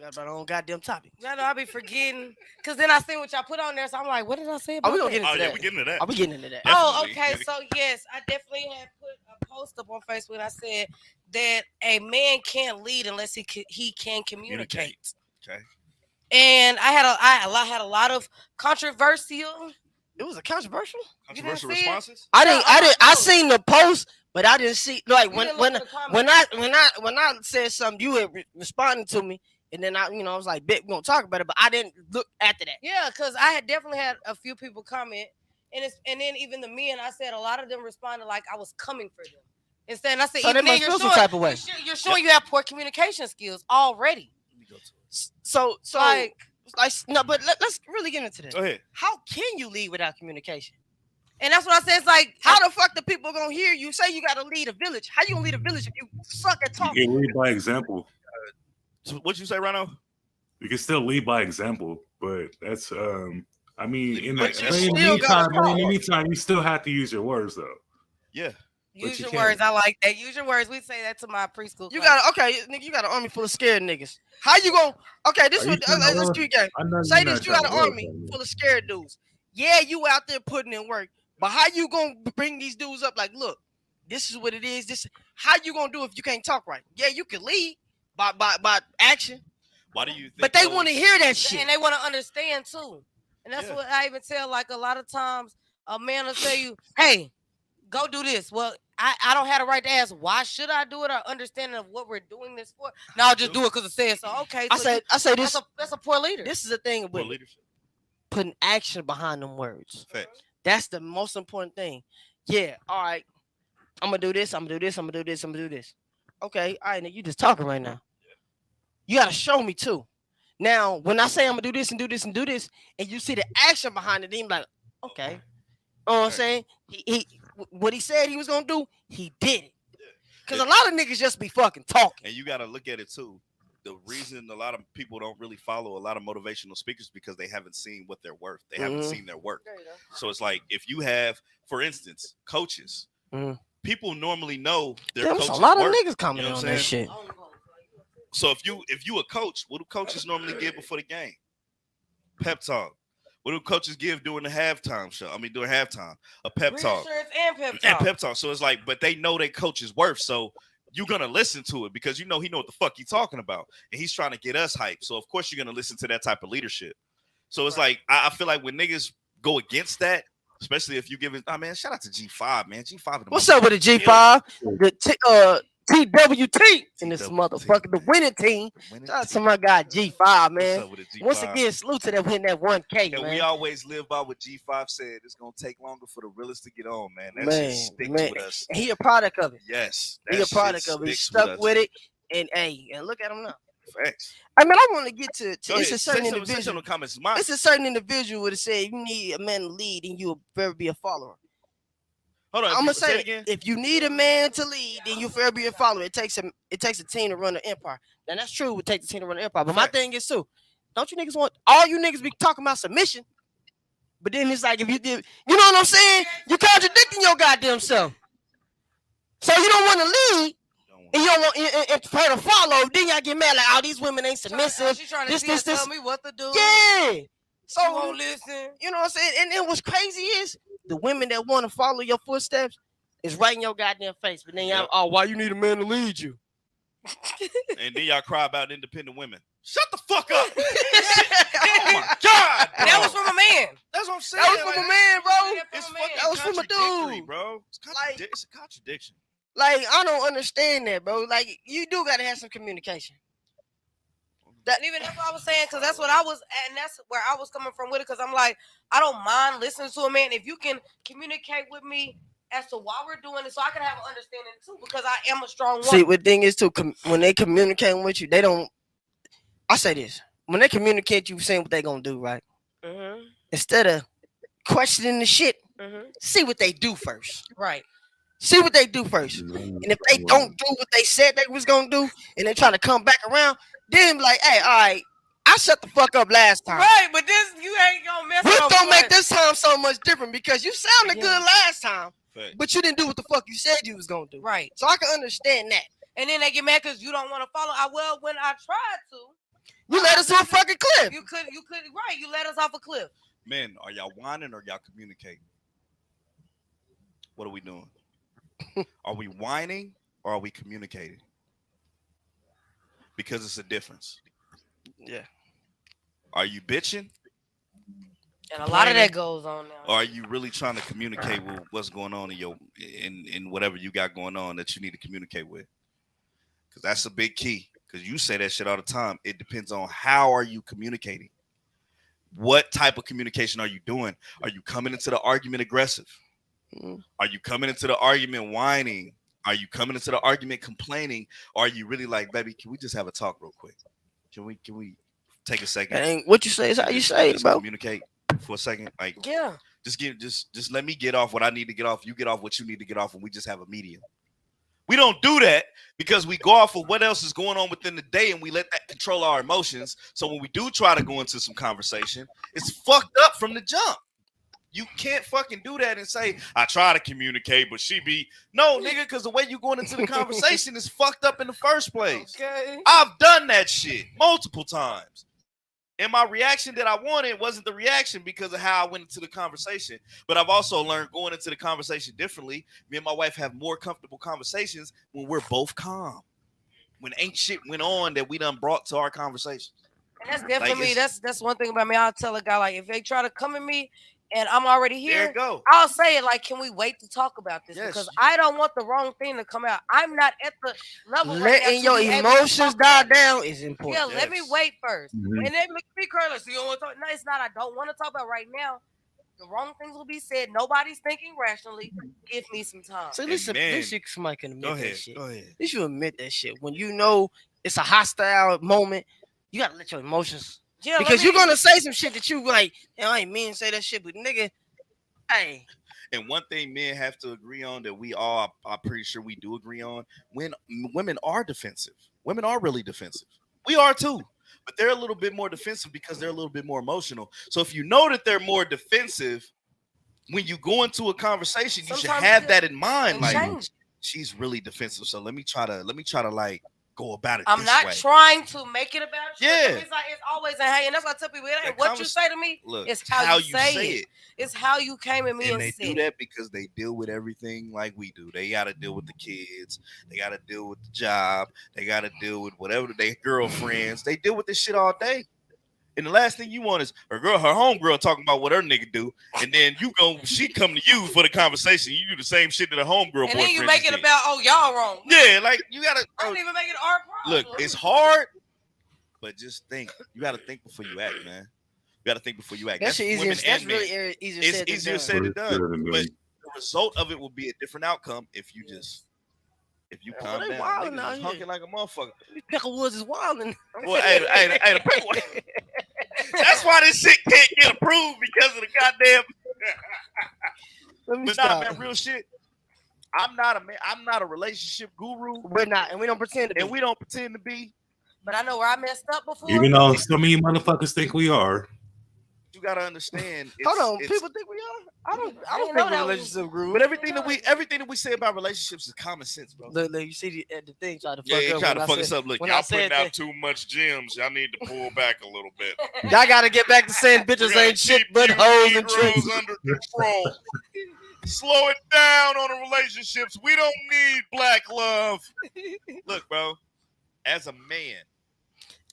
forgot about our own goddamn topic. I know I be forgetting, cause then I see what y'all put on there, so I'm like, what did I say about Are we gonna that? get into that? We getting into that. Are we getting into that? Oh, okay. So yes, I definitely had put a post up on Facebook. I said that a man can't lead unless he can communicate. Okay. And I had a lot of controversial. It was a controversial responses. I seen the post, but I didn't see like when I said something, you had responded to me, and then I was like, "Bet we're gonna talk about it," but I didn't look after that. Yeah, because I had definitely had a few people comment, and then even the men, I said a lot of them responded like I was coming for them. Instead, I said, so even then you're showing, type of way. You're showing you have poor communication skills already. So no, but let's really get into this. Go ahead. How can you lead without communication? And that's what I said. It's like, how the fuck the people gonna hear you? Say you gotta lead a village. How you gonna lead a village if you suck at talking? You can lead by example. So what you say, Rano? You can still lead by example, but that's I mean, in the meantime, you still have to use your words though. Yeah. Use your words. I like that. Use your words. We say that to my preschool. You got nigga. You got an army full of scared niggas. How you gonna? Okay, this is what. Let's keep game. Say this. You got an army full of scared dudes. Yeah, you out there putting in work, but how you gonna bring these dudes up? Like, look, this is what it is. This how you gonna do if you can't talk right? Yeah, you can lead by action. Why do you think? But they want to hear that shit, and they want to understand too. And that's what I even tell. Like a lot of times, a man will tell you, "Hey, go do this." Well, I don't have the right to ask why should I do it or understanding of what we're doing this for. No, I'll just do it because it says so. Okay, so I say this. That's a poor leader. This is the thing with putting action behind them words. Facts. That's the most important thing. Yeah. All right. I'm gonna do this. I'm gonna do this. I'm gonna do this. I'm gonna do this. Okay. All right. Now you just talking right now. You gotta show me too. Now, when I say I'm gonna do this and do this and do this, and you see the action behind it, then you're like, okay. You know what I'm saying? He what he said he was gonna do, he did it. Because a lot of niggas just be fucking talking. And you gotta look at it too. The reason a lot of people don't really follow a lot of motivational speakers because they haven't seen what they're worth. They haven't seen their work. So it's like if you have, for instance, coaches, people normally know their coach's a lot work. of niggas commenting on that shit. So if you a coach, what do coaches normally give before the game? Pep talk. What do coaches give during the halftime show? I mean, during halftime, a pep talk. And pep talk. So it's like, but they know their coach's worth. So you're gonna listen to it because you know he know what the fuck he's talking about, and he's trying to get us hyped. So of course you're gonna listen to that type of leadership. So it's like I feel like when niggas go against that, especially if you give it, man, shout out to G5, man. G5. What's up with the G5? The TWT in this motherfucker, the winning team. Shout out to my guy G5, man. Once again, salute to that win that 1K, and man. We always live by what G5 said. It's gonna take longer for the realest to get on, man. That shit sticks with us. He a product of it. Yes, he a product of it. He stuck with it, and look at him now. Facts. I mean, I want to get to it's a certain individual. It's a certain individual would have said you need a man to lead, and you will forever be a follower. Hold on, I'm gonna say if you need a man to lead, then you forever be a follower. It takes a team to run an empire. Now that's true. It would take the team to run an empire. But my thing is too, don't you niggas want all you niggas be talking about submission? But then it's like if you did, you know what I'm saying? You contradicting your goddamn self. So you don't want to lead, and you don't want and try to follow. Then y'all get mad like, oh, these women ain't submissive. She's trying to tell me what to do. Yeah. So you won't listen. You know what I'm saying? And then what's crazy is the women that want to follow your footsteps is right in your goddamn face. But then y'all, why you need a man to lead you? And then y'all cry about independent women. Shut the fuck up. Oh my God. Bro. That was from a man. That's what I'm saying. That was from a man, bro. That was from a dude, bro. It's a contradiction. Like, I don't understand that, bro. Like, you do gotta have some communication. Even that's what I was saying, because that's what I was, and that's where I was coming from with it. Because I'm like, I don't mind listening to a man if you can communicate with me as to why we're doing it, so I can have an understanding too. Because I am a strong woman. See, the thing is too, when they communicate with you, they don't. I say this: when they communicate, you saying what they gonna do, right? Mm-hmm. Instead of questioning the shit, see what they do first. Right. See what they do first, and if they don't do what they said they was gonna do, and they try to come back around. Then like, hey, all right, I shut the fuck up last time. Right, but this you ain't gonna mess up. What's gonna make this time so much different? Because you sounded good last time, but you didn't do what the fuck you said you was gonna do. Right. So I can understand that. And then they get mad because you don't want to follow. When I tried to, you us to a fucking cliff. You could, right? You let us off a cliff. Men, are y'all whining or y'all communicating? What are we doing? Are we whining or are we communicating? Because it's a difference. Yeah. Are you bitching? And a lot of that goes on now. Or are you really trying to communicate with what's going on in whatever you got going on that you need to communicate with? Because that's a big key. Because you say that shit all the time. It depends on how are you communicating. What type of communication are you doing? Are you coming into the argument aggressive? Are you coming into the argument whining? Are you coming into the argument complaining? Or are you really like, baby, can we just have a talk real quick? Can we take a second? And what you say is how you say it, bro. Communicate for a second. Like, yeah. Just let me get off what I need to get off. You get off what you need to get off, and we just have a medium. We don't do that because we go off of what else is going on within the day, and we let that control our emotions. So when we do try to go into some conversation, it's fucked up from the jump. You can't fucking do that and say, I try to communicate, but she be... No, nigga, because the way you going into the conversation is fucked up in the first place. Okay. I've done that shit multiple times. And my reaction that I wanted wasn't the reaction because of how I went into the conversation. But I've also learned going into the conversation differently. Me and my wife have more comfortable conversations when we're both calm. When ain't shit went on that we done brought to our conversation. And that's good for me. That's one thing about me. I'll tell a guy, like, if they try to come at me and I'm already here, I'll say it like, can we wait to talk about this? Yes. Because I don't want the wrong thing to come out. I'm not at the level letting your emotions die down is important. Yeah, let me wait first. And then look at me, Curly. So you don't want to talk? No, it's not. I don't want to talk about right now. The wrong things will be said. Nobody's thinking rationally. Give me some time. So listen, somebody can admit that shit. Go ahead. At least you admit that shit. When you know it's a hostile moment, you gotta let your emotions. Yeah, because you're gonna say some shit that you like. I ain't mean to say that shit, but nigga, hey. And one thing men have to agree on that we all, I'm pretty sure we do agree on, when women are defensive. Women are really defensive. We are too, but they're a little bit more defensive because they're a little bit more emotional. So if you know that they're more defensive, when you go into a conversation, you should have that in mind. Like, she's really defensive. So let me try to like go about it. I'm this not way. trying to make it about you. Yeah. It's like, it's always a hey, and that's why I tell people, it ain't what you say to me. Look, it's how you say it. It's how you came at me and they said do that because they deal with everything like we do. They got to deal with the kids. They got to deal with the job. They got to deal with whatever their girlfriends. They deal with this shit all day. And the last thing you want is her homegirl talking about what her nigga do, and then she come to you for the conversation. You do the same shit that a homegirl. And then you make it about, oh, y'all wrong. Yeah, like you gotta. I don't even make it our problem. Look, it's hard, but just think. You gotta think before you act, man. You gotta think before you act. That's easier. That's really easier. It's easier said than done. But the result of it will be a different outcome if you calm down. Niggas is hunking like a motherfucker. Peckerwoods is wilding. Well, hey, the Peckerwood. That's why this shit can't get approved because of the goddamn. But nah, man, real shit. I'm not a man. I'm not a relationship guru. We're not, and we don't pretend to be. And we don't pretend to be. But I know where I messed up before. Even though some of you motherfuckers think we are. You gotta understand. Hold on, people think we are. I don't think we're relationship guru. But everything that we say about relationships is common sense, bro. Look, you see the thing try to fuck up. Yeah, try to fuck us up. Look, y'all putting out too much gems. Y'all need to pull back a little bit. Y'all gotta get back to saying bitches ain't shit but hoes and tricks. Under control. Slow it down on the relationships. We don't need black love. Look, bro, as a man.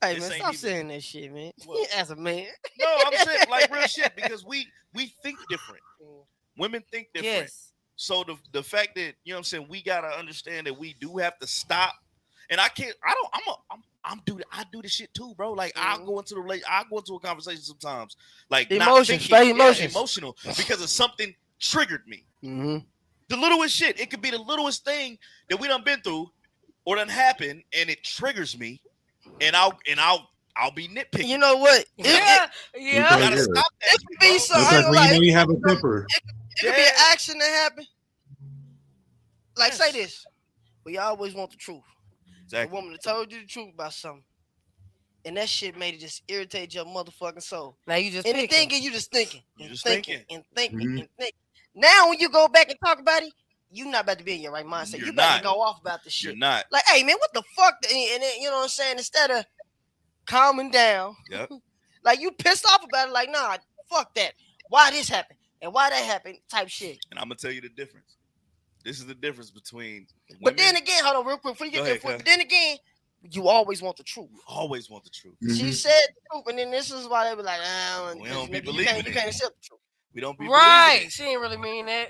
Hey, man, stop saying that shit, man. As a man. No, I'm saying like real shit because we think different. Women think different. Yes. So the fact that, you know what I'm saying, we gotta understand that we do have to stop. And I do this shit too, bro. Like I go into a conversation sometimes. Like emotions, emotional because of something triggered me. Mm-hmm. The littlest shit. It could be the littlest thing that we done been through or done happened, and it triggers me. And I'll be nitpicking. You know what? Yeah. You gotta stop that. It could be something like you have a temper. It could be an action that happened. Like say this. We always want the truth. Exactly. A woman that told you the truth about something. And that shit made it just irritate your motherfucking soul. Now you just thinking. You just thinking. You just thinking. And thinking. Now when you go back and talk about it, you're not about to be in your right mindset. You better go off about this shit. You're not. Like, hey, man, what the fuck? And then, you know what I'm saying? Instead of calming down. Yep. Like you pissed off about it. Like, nah, fuck that. Why this happened and why that happened? Type shit. And I'm gonna tell you the difference. This is the difference between. Women. But then again, hold on, real quick. Before you get there, but then again, you always want the truth. You always want the truth. She said the truth, and then this is why they be like, we don't be believing it. You can't accept the truth. We don't be right. She ain't really mean that.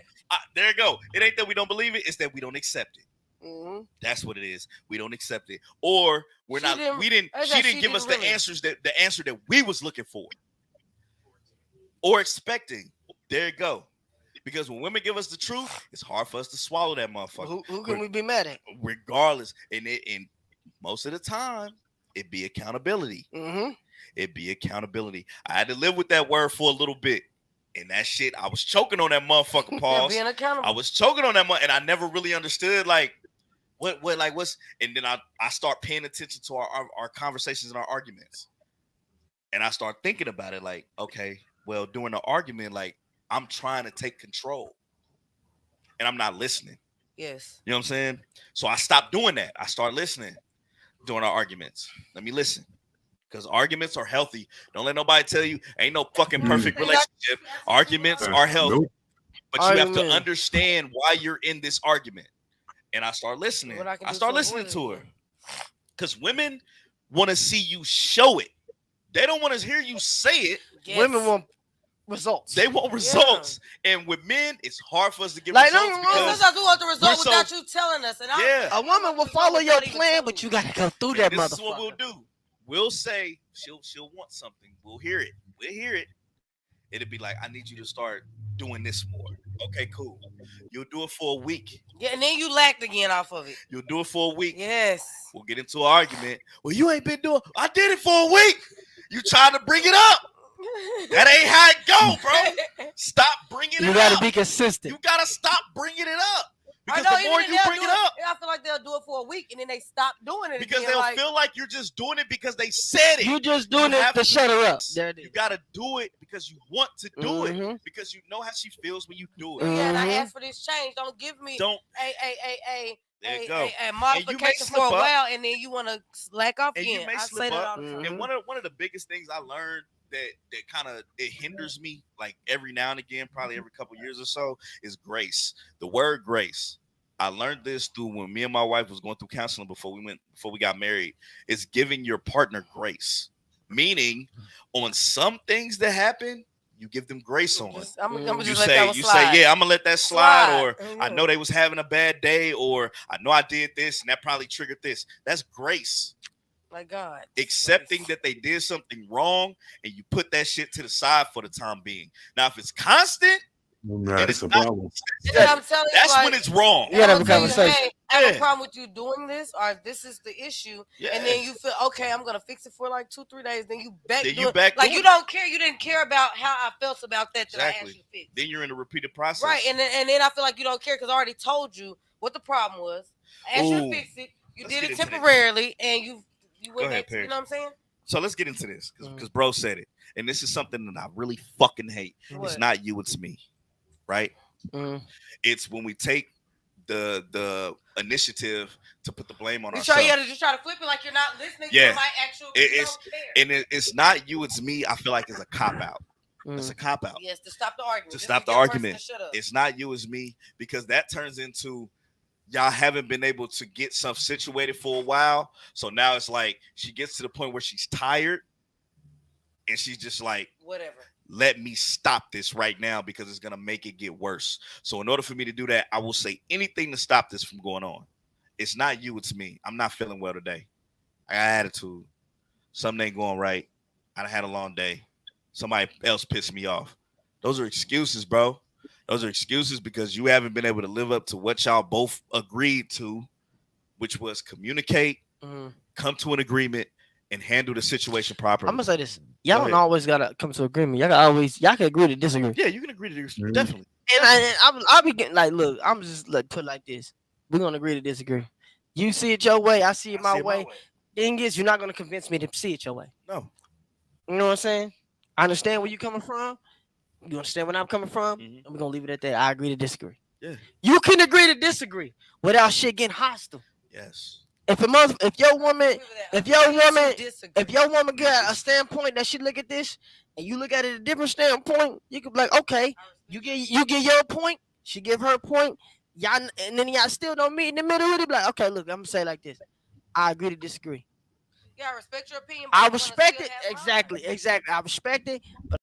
There you go. It ain't that we don't believe it. It's that we don't accept it. Mm-hmm. That's what it is. We don't accept it, or we're not. We didn't. She didn't give us the answers the answer that we was looking for or expecting. There you go. Because when women give us the truth, it's hard for us to swallow that motherfucker. Who can we be mad at? Regardless, and most of the time, it be accountability. Mm-hmm. It be accountability. I had to live with that word for a little bit. And that shit, I was choking on that motherfucker, pause. Being accountable. I was choking on that and I never really understood what's, and then I start paying attention to our conversations and our arguments. And I start thinking about it like, okay, well, during the argument, like I'm trying to take control and I'm not listening. Yes. You know what I'm saying? So I stopped doing that. I start listening during our arguments. Let me listen. Because arguments are healthy. Don't let nobody tell you ain't no fucking perfect relationship. Arguments are healthy. But you have to understand why you're in this argument. And I start listening. I start listening to her. Because women want to see you show it. They don't want to hear you say it. Yes. Women want results. They want results. Yeah. And with men, it's hard for us to get results. Sometimes we want the result without you telling us. And a woman will follow your plan, but you got to go through that motherfucker. This is what we'll do. We'll say she'll want something. We'll hear it. It'll be like, I need you to start doing this more. Okay, cool. You'll do it for a week. Yeah, and then you lacked again off of it. You'll do it for a week. Yes. We'll get into an argument. Well, you ain't been doing. I did it for a week. You trying to bring it up. That ain't how it go, bro. Stop bringing it up. You gotta be consistent. You gotta stop bringing it up. Because the more you bring it up, I feel like they'll do it for a week and then they stop doing it. Because they'll feel like you're just doing it because they said it. You're just doing it to shut her up. You gotta do it because you want to do it. Because you know how she feels when you do it. Yeah, and I asked for this change. Don't give me a modification for a while and then you want to slack off again. I say that all the time. And one of the biggest things I learned that kind of it hinders me like every now and again, probably every couple years or so, is grace. The word grace. I learned this through when me and my wife was going through counseling before we got married. It's giving your partner grace. Meaning on some things that happen, you give them grace on. You say, yeah, I'm gonna let that slide, or I know they was having a bad day, or I know I did this and that probably triggered this. That's grace. My God. Accepting that they did something wrong and you put that shit to the side for the time being. Now, if it's constant, that's a problem. I'm telling you, that's when it's wrong. You gotta have a conversation. Hey, I have a problem with you doing this, or this is the issue, and then you feel okay. I'm gonna fix it for like 2-3 days. Then you back. Like you don't care. You didn't care about how I felt about that. Exactly. That I asked you to fix. Then you're in a repeated process, right? And then I feel like you don't care because I already told you what the problem was. I asked you to fix it. You did it temporarily, and you went ahead, you know what I'm saying? So let's get into this because bro said it, and this is something that I really fucking hate. What? It's not you, it's me, right? It's when we take the initiative to put the blame on ourselves. You just try to flip it like you're not listening to my actual. It's not you, it's me. I feel like it's a cop out. It's a cop out. Yes, to stop the argument. To stop the argument. It's not you, it's me, because that turns into y'all haven't been able to get stuff situated for a while. So now it's like she gets to the point where she's tired and she's just like, whatever. Let me stop this right now because it's going to make it get worse. So in order for me to do that, I will say anything to stop this from going on. It's not you, it's me. I'm not feeling well today. I got attitude. Something ain't going right. I had a long day. Somebody else pissed me off. Those are excuses, bro. Those are excuses because you haven't been able to live up to what y'all both agreed to, which was communicate, come to an agreement, and handle the situation properly. I'm gonna say this: y'all don't always gotta come to agreement. Y'all can agree to disagree. Yeah, you can agree to disagree, definitely. And I'll be getting like, look, I'm just like put like this: we're gonna agree to disagree. You see it your way, I see it my way. Thing is, you're not gonna convince me to see it your way. No, you know what I'm saying? I understand where you're coming from. You understand where I'm coming from? And we're gonna leave it at that. I agree to disagree. Yeah. You can agree to disagree without shit getting hostile. Yes. if your woman, if your woman, Disagree. if your woman got a standpoint that she look at this, and you look at it a different standpoint, you could be like, okay, you get your point, she give her point, y'all, and then y'all still don't meet in the middle. It be like, okay, look, I'm gonna say it like this. I agree to disagree. Yeah, I respect your opinion. I respect it exactly. I respect it, but